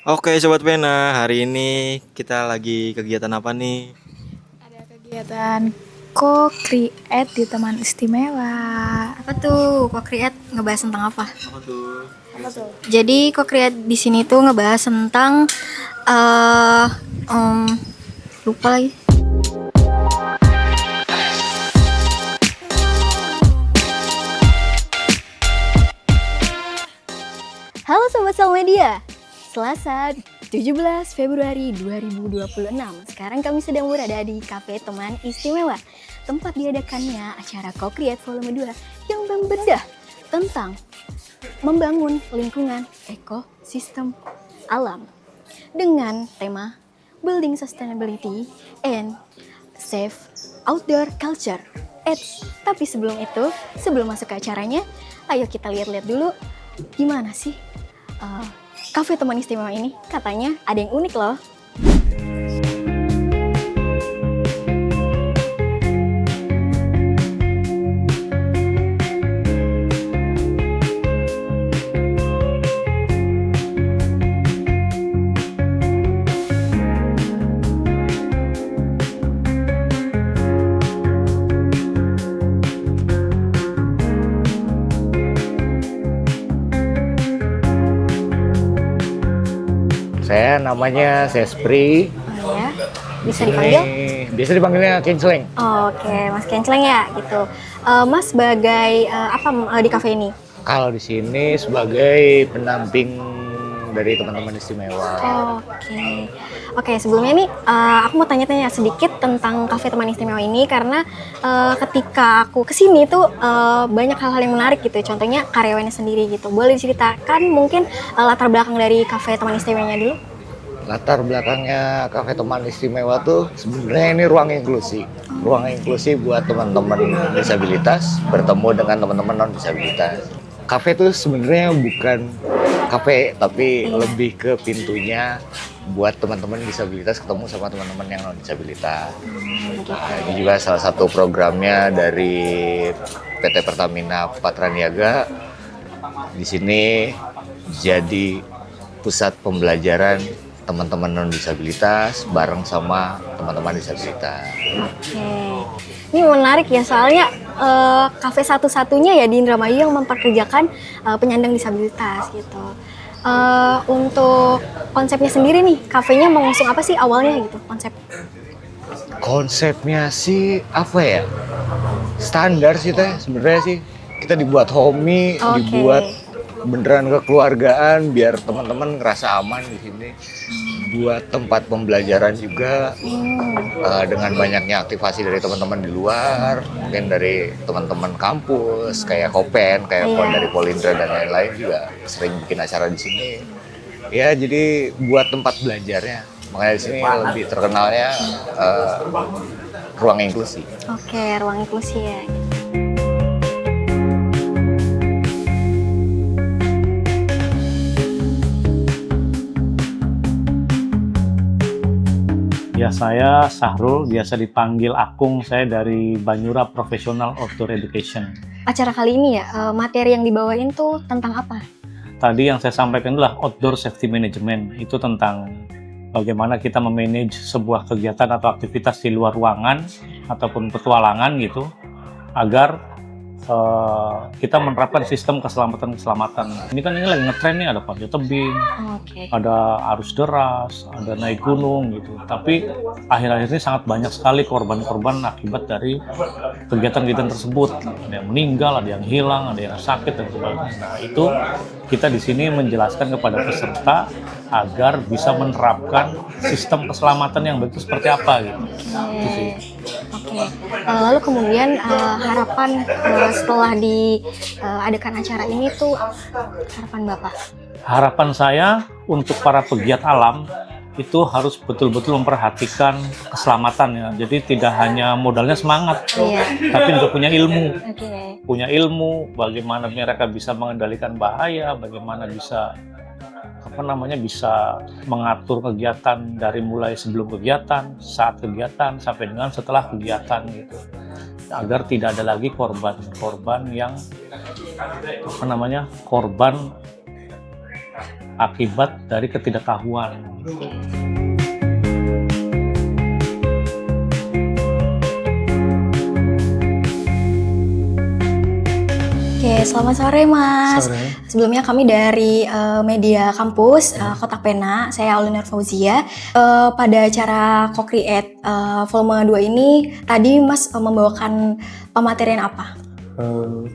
Oke Sobat Pena, hari ini kita lagi kegiatan apa nih? Ada kegiatan co-create di teman istimewa. Apa tuh co-create ngebahas tentang apa? Apa tuh? Jadi co-create di sini tuh ngebahas tentang eh lupa lagi. Halo Sobat Sel Media. Selasa 17 Februari 2026. Sekarang kami sedang berada di Cafe Teman Istimewa, tempat diadakannya acara Co-Create Volume 2 yang membedah tentang membangun lingkungan ekosistem alam dengan tema Building Sustainability and Safe Outdoor Culture. Tapi sebelum itu, sebelum masuk ke acaranya, ayo kita lihat-lihat dulu gimana sih Cafe Teman Istimewa ini. Katanya ada yang unik loh. Saya namanya Sespri. Oh ya, bisa dipanggil? Biasa dipanggilnya Kincleng. Oke, Mas Kenceleng ya gitu. Mas sebagai apa di cafe ini? Kalau di sini sebagai pendamping dari teman-teman istimewa. Oke, sebelumnya nih aku mau tanya-tanya sedikit tentang Cafe Teman Istimewa ini karena ketika aku kesini tuh banyak hal-hal yang menarik gitu. Contohnya karyawannya sendiri gitu. Boleh diceritakan mungkin latar belakang dari Cafe Teman Istimewanya dulu? Latar belakangnya Cafe Teman Istimewa tuh sebenarnya ini ruang inklusi. Ruang inklusi buat teman-teman disabilitas bertemu dengan teman-teman non disabilitas. Cafe tuh sebenarnya bukan kafe tapi lebih ke pintunya buat teman-teman disabilitas ketemu sama teman-teman yang non disabilitas. Nah, ini juga salah satu programnya dari PT Pertamina Patraniaga. Di sini jadi pusat pembelajaran teman-teman non disabilitas bareng sama teman-teman disabilitas. Oke, ini menarik ya soalnya kafe satu-satunya ya di Indramayu yang memperkerjakan penyandang disabilitas gitu. Untuk konsepnya sendiri nih, kafenya mengusung apa sih awalnya gitu konsep? Konsepnya sih apa ya? Standar sih teh sebenarnya sih. Kita dibuat homey, dibuat beneran kekeluargaan biar teman-teman ngerasa aman di sini. Buat tempat pembelajaran juga dengan banyaknya aktivasi dari teman-teman di luar, mungkin dari teman-teman kampus kayak Kopen, kayak dari Polindra dan lain-lain juga sering bikin acara di sini. Ya jadi buat tempat belajarnya. Makanya di sini lebih terkenalnya ruang inklusi. Oke, ruang inklusi ya. Ya, saya Sahrul, biasa dipanggil Akung. Saya dari Banyura Professional Outdoor Education. Acara kali ini ya, materi yang dibawain tuh tentang apa? Tadi yang saya sampaikan adalah Outdoor Safety Management. Itu tentang bagaimana kita memanage sebuah kegiatan atau aktivitas di luar ruangan ataupun petualangan gitu, agar kita menerapkan sistem keselamatan. Ini kan lagi ngetren nih, ada panjat tebing, ada arus deras, ada naik gunung gitu. Tapi akhir-akhir ini sangat banyak sekali korban-korban akibat dari kegiatan-kegiatan tersebut. Ada yang meninggal, ada yang hilang, ada yang sakit dan sebagainya. Nah, itu kita di sini menjelaskan kepada peserta agar bisa menerapkan sistem keselamatan yang betul seperti apa gitu. Itu sih. Lalu kemudian harapan setelah diadakan acara ini tuh harapan Bapak? Harapan saya untuk para pegiat alam itu harus betul-betul memperhatikan keselamatan ya. Jadi tidak hanya modalnya semangat, tapi juga punya ilmu. Punya ilmu bagaimana mereka bisa mengendalikan bahaya, bagaimana bisa bisa mengatur kegiatan dari mulai sebelum kegiatan, saat kegiatan, sampai dengan setelah kegiatan gitu. Agar tidak ada lagi korban-korban yang korban akibat dari ketidaktahuan. Oke, selamat sore Mas. Sore. Sebelumnya kami dari media kampus Kotak Pena, saya Aulinar Fauzia. Pada acara Co-Create volume 2 ini, tadi Mas membawakan pematerian apa?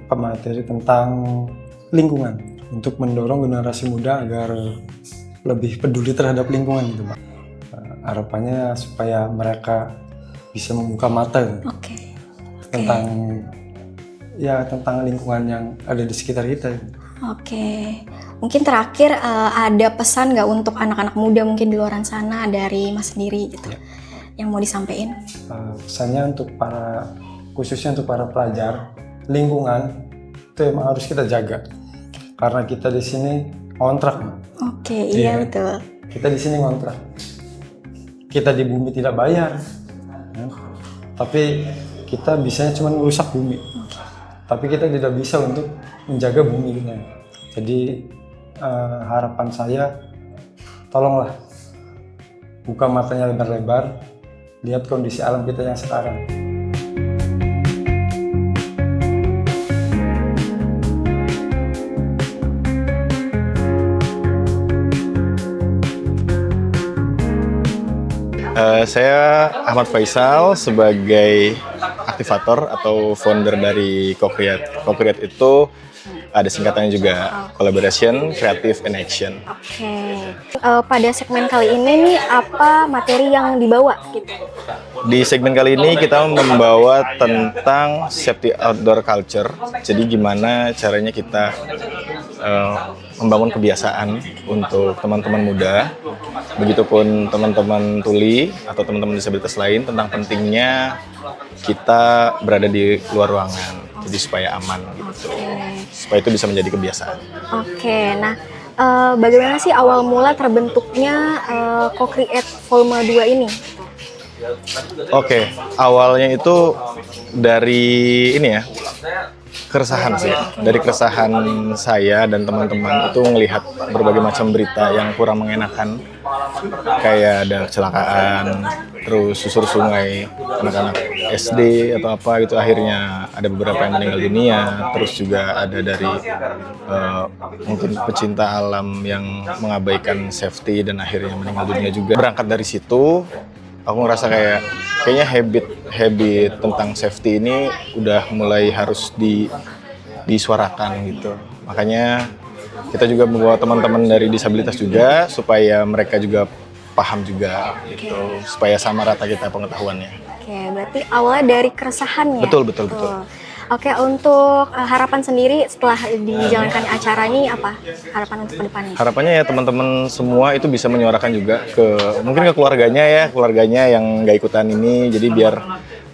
Pemateri tentang lingkungan untuk mendorong generasi muda agar lebih peduli terhadap lingkungan gitu Pak. Harapannya supaya mereka bisa membuka mata gitu, Oke. tentang lingkungan yang ada di sekitar kita. Oke. Mungkin terakhir ada pesan nggak untuk anak-anak muda mungkin di luar sana dari Mas sendiri gitu, yang mau disampaikan? Pesannya khususnya untuk para pelajar, lingkungan itu emang harus kita jaga karena kita di sini ngontrak. Oke, iya Iya. betul. Kita di sini ngontrak. Kita di bumi tidak bayar, ya. Tapi kita bisanya cuma merusak bumi. Tapi kita tidak bisa untuk menjaga bumi kita. Jadi harapan saya, tolonglah buka matanya lebar-lebar, lihat kondisi alam kita yang sekarang. Saya Ahmad Faisal sebagai aktivator atau founder dari Co-Create. Co-Create itu ada singkatannya juga, Collaboration, Creative, and Action. Oke. Pada segmen kali ini nih apa materi yang dibawa gitu? Di segmen kali ini kita membawa tentang safety outdoor culture. Jadi gimana caranya kita membangun kebiasaan untuk teman-teman muda, begitupun teman-teman tuli atau teman-teman disabilitas lain tentang pentingnya kita berada di luar ruangan. Jadi supaya aman gitu. Supaya itu bisa menjadi kebiasaan. Oke, nah bagaimana sih awal mula terbentuknya Co-Create volume 2 ini? Oke, awalnya itu dari ini ya, keresahan sih. Dari keresahan saya dan teman-teman itu melihat berbagai macam berita yang kurang mengenakan. Kayak ada kecelakaan, terus susur sungai, anak-anak SD atau apa gitu, akhirnya ada beberapa yang meninggal dunia. Terus juga ada dari mungkin pecinta alam yang mengabaikan safety dan akhirnya meninggal dunia juga. Berangkat dari situ, aku ngerasa kayaknya habit tentang safety ini udah mulai harus disuarakan gitu. Makanya kita juga membawa teman-teman dari disabilitas juga supaya mereka juga paham juga gitu, supaya sama rata kita pengetahuannya. Oke, berarti awalnya dari keresahan ya? Betul. Oke, untuk harapan sendiri setelah dijalankan acara ini apa? Harapan untuk kedepannya? Harapannya ya teman-teman semua itu bisa menyuarakan juga mungkin ke keluarganya yang nggak ikutan ini, jadi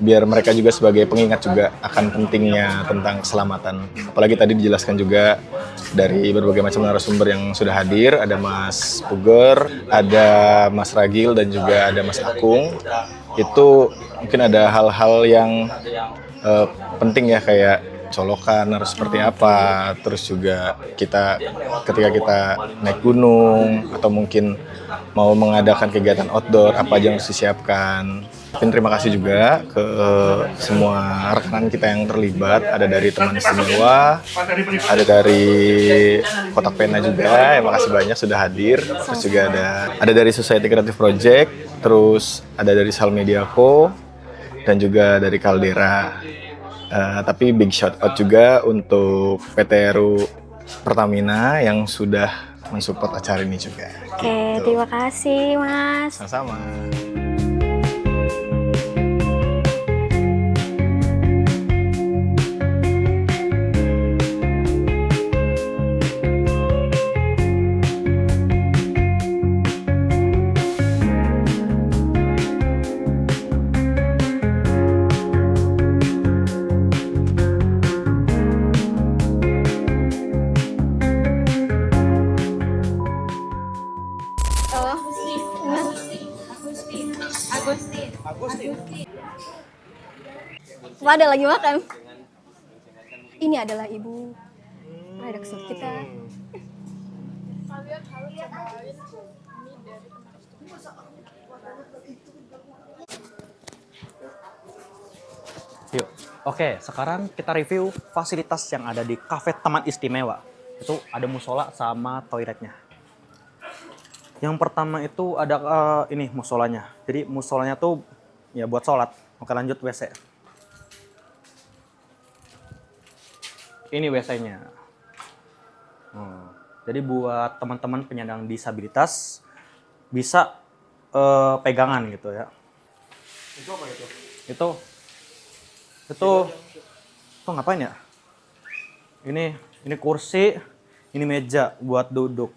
biar mereka juga sebagai pengingat juga akan pentingnya tentang keselamatan. Apalagi tadi dijelaskan juga dari berbagai macam narasumber yang sudah hadir, ada Mas Puger, ada Mas Ragil, dan juga ada Mas Akung. Itu mungkin ada hal-hal yang penting ya, kayak colokan harus seperti apa, terus juga ketika kita naik gunung atau mungkin mau mengadakan kegiatan outdoor, apa aja yang harus disiapkan. Mungkin terima kasih juga ke semua rekan kita yang terlibat, ada dari teman istimewa, ada dari Kotak Pena juga, yang makasih banyak sudah hadir. Terus juga ada dari Society Creative Project, terus ada dari Sal Media Co, dan juga dari Caldera. Tapi big shout out juga untuk PT RU Pertamina yang sudah mensupport acara ini juga. Oke, terima kasih Mas. Sama-sama. Wah, ada lagi makan. Ini adalah ibu redaktur kita. Yuk. Oke, sekarang kita review fasilitas yang ada di Cafe Taman Istimewa. Itu ada musola sama toiletnya. Yang pertama itu ada ini musolanya. Jadi musolanya tuh ya buat sholat. Oke, lanjut WC. Ini WC-nya. Jadi buat teman-teman penyandang disabilitas bisa pegangan gitu ya. Itu apa itu? Itu ngapain ya? Ini kursi, ini meja buat duduk.